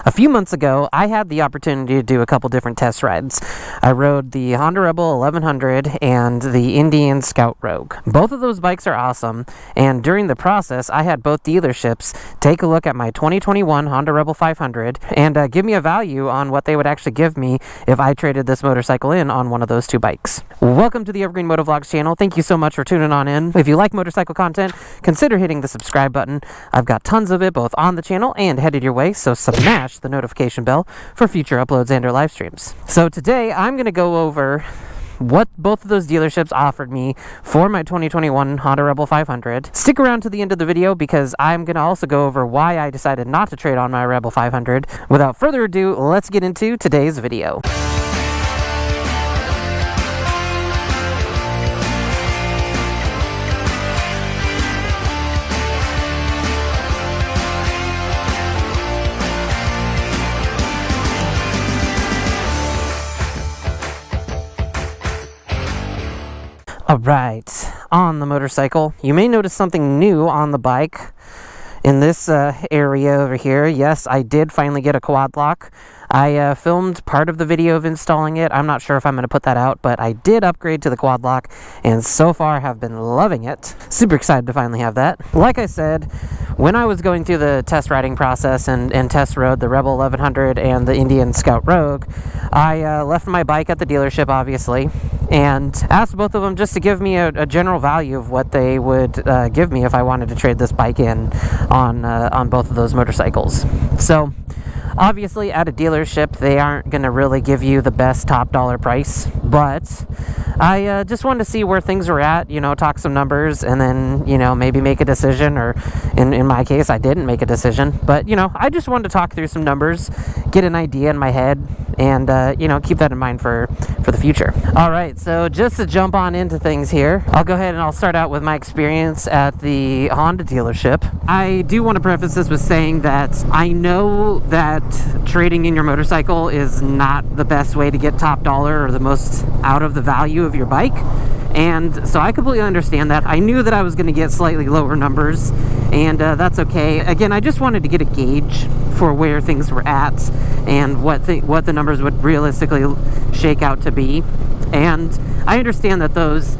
A few months ago, I had the opportunity to do a couple different test rides. I rode the Honda Rebel 1100 and the Indian Scout Rogue. Both of those bikes are awesome, and during the process, I had both dealerships take a look at my 2021 Honda Rebel 500 and give me a value on what they would actually give me if I traded this motorcycle in on one of those two bikes. Welcome to the Evergreen Motovlogs channel. Thank you so much for tuning on in. If you like motorcycle content, consider hitting the subscribe button. I've got tons of it both on the channel and headed your way, so smash the notification bell for future uploads and or live streams. So today I'm going to go over what both of those dealerships offered me for my 2021 Honda Rebel 500. Stick around to the end of the video because I'm going to also go over why I decided not to trade on my Rebel 500. Without further ado, let's get into today's video. Alright, on the motorcycle, you may notice something new on the bike in this area over here. Yes, I did finally get a quad lock. I filmed part of the video of installing it. I'm not sure if I'm going to put that out, but I did upgrade to the quad lock, and so far have been loving it. Super excited to finally have that. Like I said, when I was going through the test riding process and test rode the Rebel 1100 and the Indian Scout Rogue, I left my bike at the dealership, obviously, and asked both of them just to give me a general value of what they would give me if I wanted to trade this bike in on both of those motorcycles. So obviously, at a dealership, they aren't going to really give you the best top dollar price, but I just wanted to see where things were at, talk some numbers, and then, maybe make a decision, or in my case, I didn't make a decision, but, I just wanted to talk through some numbers, get an idea in my head, and, keep that in mind for the future. All right, so just to jump on into things here, I'll go ahead and I'll start out with my experience at the Honda dealership. I do want to preface this with saying that I know that trading in your motorcycle is not the best way to get top dollar or the most out of the value of your bike, and so I completely understand that. I knew that I was going to get slightly lower numbers, and that's okay. Again, I just wanted to get a gauge for where things were at and what the numbers would realistically shake out to be. And I understand that those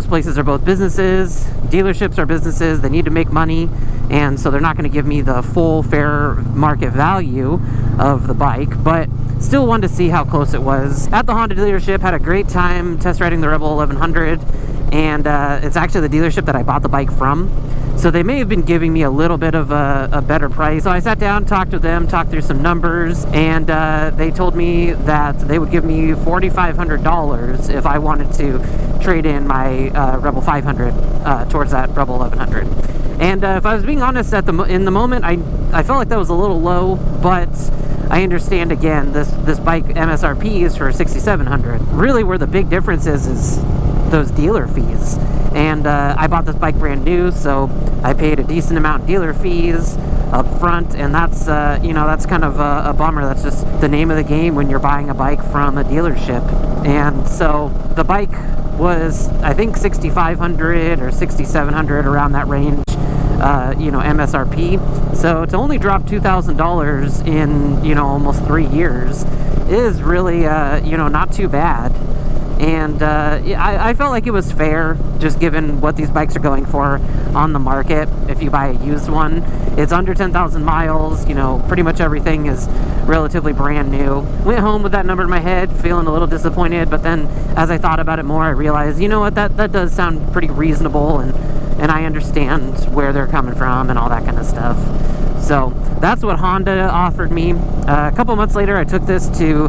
places are both businesses. Dealerships are businesses. They need to make money, and so they're not going to give me the full fair market value of the bike, but still wanted to see how close it was. At the Honda dealership, had a great time test riding the Rebel 1100, and it's actually the dealership that I bought the bike from, so they may have been giving me a little bit of a better price. So I sat down, talked to them, talked through some numbers, and they told me that they would give me $4,500 if I wanted to trade in my Rebel 500 towards that Rebel 1100. And if I was being honest, in the moment, I felt like that was a little low, but I understand, again, this bike MSRP is for $6,700. Really, where the big difference is those dealer fees. And I bought this bike brand new, so I paid a decent amount in dealer fees up front, and that's that's kind of a bummer. That's just the name of the game when you're buying a bike from a dealership. And so the bike was, I think, $6,500 or $6,700, around that range, MSRP. So to only drop $2,000 in almost 3 years is really not too bad. And I felt like it was fair, just given what these bikes are going for on the market. If you buy a used one, it's under 10,000 miles, pretty much everything is relatively brand new. Went home with that number in my head, feeling a little disappointed, but then as I thought about it more, I realized, that does sound pretty reasonable, and I understand where they're coming from and all that kind of stuff. So that's what Honda offered me. A couple months later, I took this to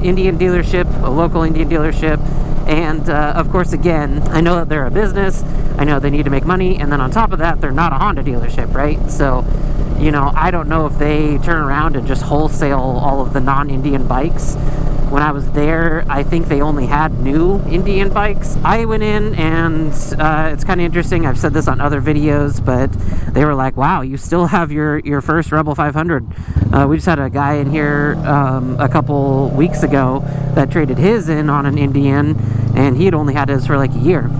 Indian dealership, a local Indian dealership, and of course, again, I know that they're a business. I know they need to make money, and then on top of that, they're not a Honda dealership, right? So, I don't know if they turn around and just wholesale all of the non-Indian bikes. When I was there, I think they only had new Indian bikes. I went in, and it's kind of interesting. I've said this on other videos, but they were like, wow, you still have your first Rebel 500. We just had a guy in here a couple weeks ago that traded his in on an Indian, and he had only had his for like a year.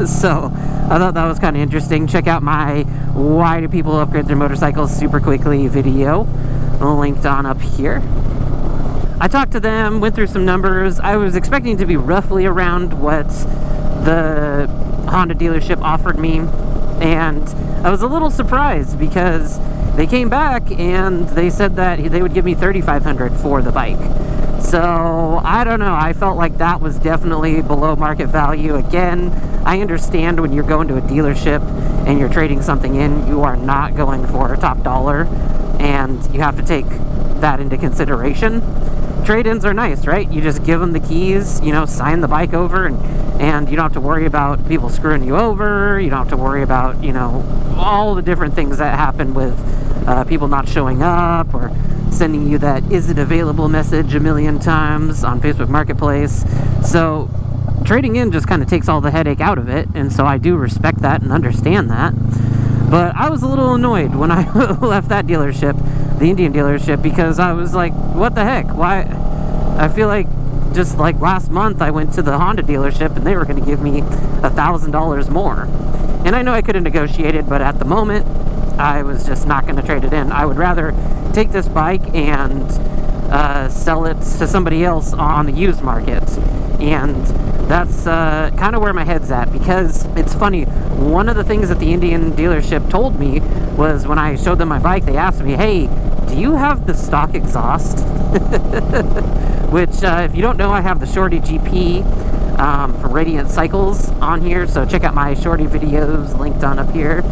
So I thought that was kind of interesting. Check out my why do people upgrade their motorcycles super quickly video. linked on up here. I talked to them, went through some numbers. I was expecting to be roughly around what the Honda dealership offered me, and I was a little surprised because they came back and they said that they would give me $3,500 for the bike. So I don't know, I felt like that was definitely below market value. Again, I understand when you're going to a dealership and you're trading something in, you are not going for top dollar, and you have to take that into consideration. Trade-ins are nice, right? You just give them the keys, you know, sign the bike over, and you don't have to worry about people screwing you over. You don't have to worry about, you know, all the different things that happen with people not showing up or sending you that "is it available" message a million times on Facebook Marketplace. So trading in just kind of takes all the headache out of it, and so I do respect that and understand that. But I was a little annoyed when I left that dealership, the Indian dealership, because I was like, what the heck? Why? I feel like just like last month I went to the Honda dealership and they were going to give me $1,000 more. And I know I could have negotiated, but at the moment I was just not going to trade it in. I would rather take this bike and sell it to somebody else on the used market. And that's kind of where my head's at, because it's funny, one of the things that the Indian dealership told me was when I showed them my bike, they asked me, hey, do you have the stock exhaust? Which, if you don't know, I have the Shorty GP from Radiant Cycles on here, so check out my Shorty videos linked on up here.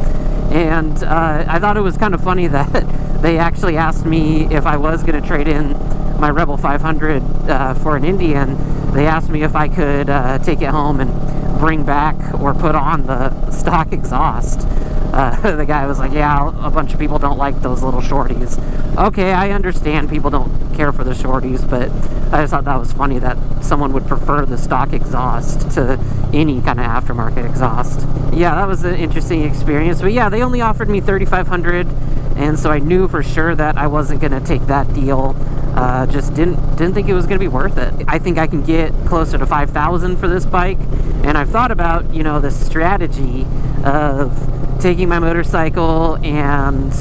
And I thought it was kind of funny that they actually asked me if I was going to trade in my Rebel 500 for an Indian. They asked me if I could take it home and bring back or put on the stock exhaust. The guy was like, yeah, a bunch of people don't like those little shorties. Okay, I understand people don't care for the shorties, but I just thought that was funny that someone would prefer the stock exhaust to any kind of aftermarket exhaust. Yeah, that was an interesting experience. But yeah, they only offered me $3,500, and so I knew for sure that I wasn't going to take that deal. Just didn't think it was going to be worth it. I think I can get closer to $5,000 for this bike, and I've thought about, you know, the strategy of taking my motorcycle, and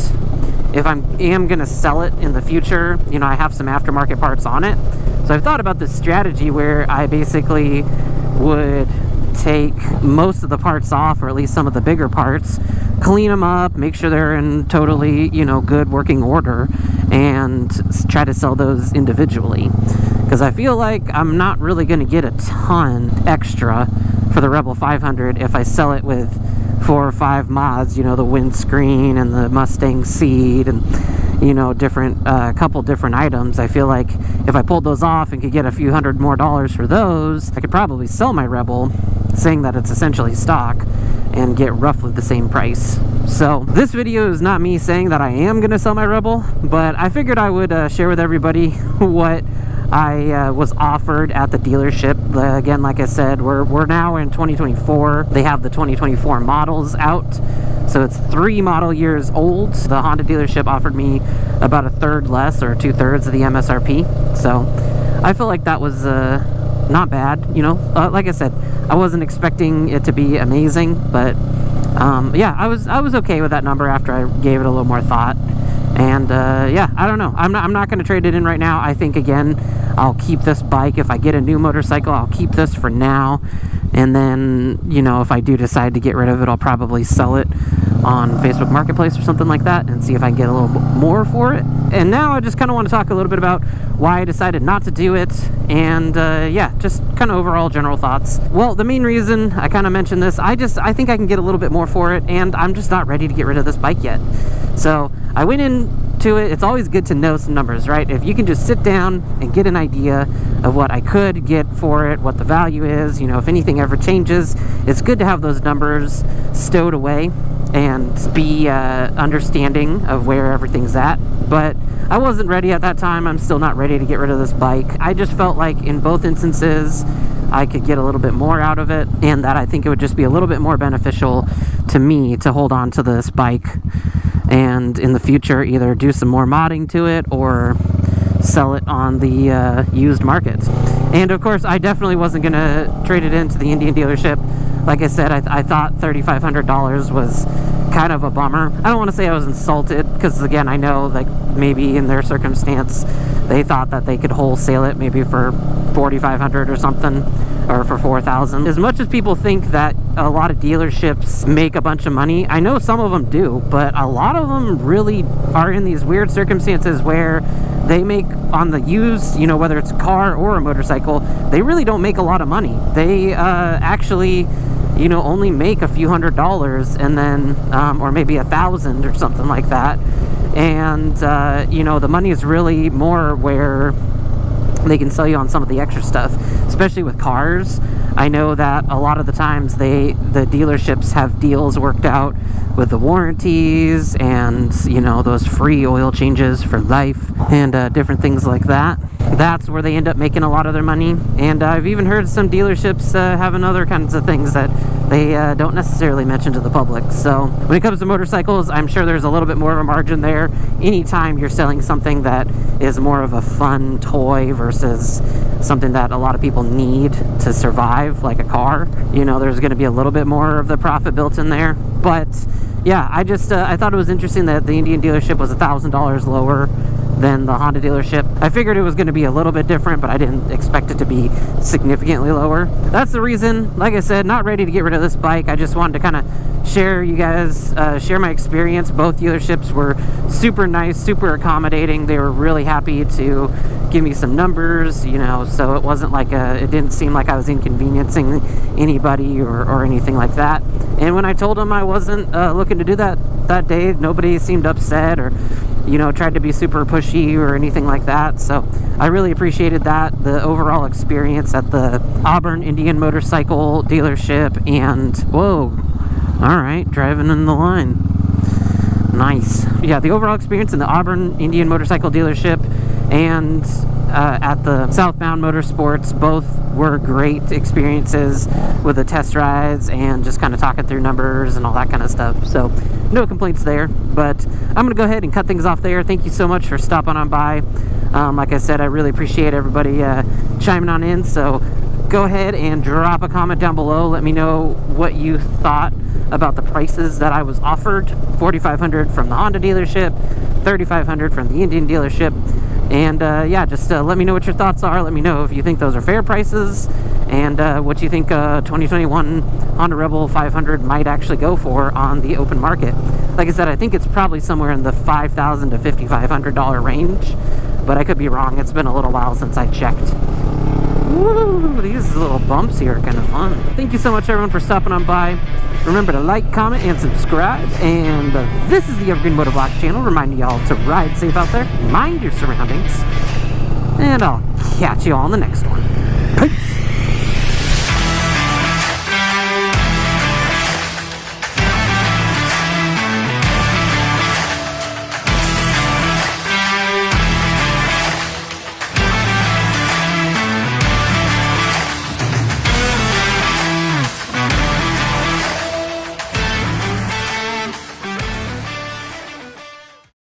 if I am going to sell it in the future, you know, I have some aftermarket parts on it. So I've thought about this strategy where I basically would take most of the parts off, or at least some of the bigger parts, clean them up, make sure they're in totally, you know, good working order, and try to sell those individually. Because I feel like I'm not really going to get a ton extra for the Rebel 500 if I sell it with 4 or 5 mods, you know, the windscreen and the Mustang seat and, you know, different couple different items. I feel like if I pulled those off and could get a few $100 more for those, I could probably sell my Rebel, saying that it's essentially stock, and get roughly the same price. So this video is not me saying that I am going to sell my Rebel, but I figured I would share with everybody what I was offered at the dealership. Again, like I said, we're now in 2024. They have the 2024 models out, so it's 3 model years old. The Honda dealership offered me about a third less, or 2/3 of the MSRP. So I feel like that was not bad, you know. Like I said, I wasn't expecting it to be amazing, but yeah, I was okay with that number after I gave it a little more thought. And yeah, I don't know, I'm not going to trade it in right now. I think, again, I'll keep this bike. If I get a new motorcycle, I'll keep this for now, and then, you know, if I do decide to get rid of it, I'll probably sell it on Facebook Marketplace or something like that, and see if I can get a little more for it. And now I just kind of want to talk a little bit about why I decided not to do it, and yeah, just kind of overall general thoughts. Well, the main reason, I kind of mentioned this, I think I can get a little bit more for it, and I'm just not ready to get rid of this bike yet. So I went into it. It's always good to know some numbers, right? If you can just sit down and get an idea of what I could get for it, what the value is, you know, if anything ever changes, it's good to have those numbers stowed away and be understanding of where everything's at. But I wasn't ready at that time. I'm still not ready to get rid of this bike. I just felt like in both instances I could get a little bit more out of it, and that I think it would just be a little bit more beneficial to me to hold on to this bike, and in the future either do some more modding to it or sell it on the used market. And of course, I definitely wasn't going to trade it into the Indian dealership. Like I said, I thought $3,500 was kind of a bummer. I don't want to say I was insulted, because again, I know like maybe in their circumstance they thought that they could wholesale it maybe for $4,500 or something, or for $4,000. As much as people think that a lot of dealerships make a bunch of money, I know some of them do, but a lot of them really are in these weird circumstances where they make on the used, you know, whether it's a car or a motorcycle, they really don't make a lot of money. They actually, you know, only make a few $100s, and then or maybe $1,000 or something like that. And you know, the money is really more where they can sell you on some of the extra stuff, especially with cars. I know that a lot of the times the dealerships have deals worked out with the warranties and, you know, those free oil changes for life and different things like that. That's where they end up making a lot of their money. And I've even heard some dealerships having other kinds of things that they don't necessarily mention to the public. So when it comes to motorcycles, I'm sure there's a little bit more of a margin there. Anytime you're selling something that is more of a fun toy versus something that a lot of people need to survive, like a car, you know, there's going to be a little bit more of the profit built in there. But yeah, I just I thought it was interesting that the Indian dealership was $1,000 lower than the Honda dealership. I figured it was going to be a little bit different, but I didn't expect it to be significantly lower. That's the reason, like I said, not ready to get rid of this bike. I just wanted to kind of share you guys, share my experience. Both dealerships were super nice, super accommodating. They were really happy to give me some numbers, you know, so it wasn't like it didn't seem like I was inconveniencing anybody or anything like that. And when I told them I wasn't looking to do that day, nobody seemed upset or, you know, tried to be super pushy or anything like that. So I really appreciated that, the overall experience at the Auburn Indian Motorcycle dealership. And whoa, all right, driving in the line, nice. Yeah, the overall experience in the Auburn Indian Motorcycle dealership and at the Southbound Motorsports, both were great experiences with the test rides and just kind of talking through numbers and all that kind of stuff. So no complaints there, but I'm gonna go ahead and cut things off there. Thank you so much for stopping on by. Like I said, I really appreciate everybody chiming on in. So go ahead and drop a comment down below. Let me know what you thought about the prices that I was offered. $4,500 from the Honda dealership, $3,500 from the Indian dealership. And yeah, just let me know what your thoughts are. Let me know if you think those are fair prices and what you think 2021 Honda Rebel 500 might actually go for on the open market. Like I said, I think it's probably somewhere in the $5,000 to $5,500 range, but I could be wrong. It's been a little while since I checked. Woo, these little bumps here are kind of fun. Thank you so much, everyone, for stopping on by. Remember to like, comment, and subscribe. And this is the Evergreen Motovlogs channel, reminding y'all to ride safe out there, mind your surroundings, and I'll catch you all in the next one. Peace!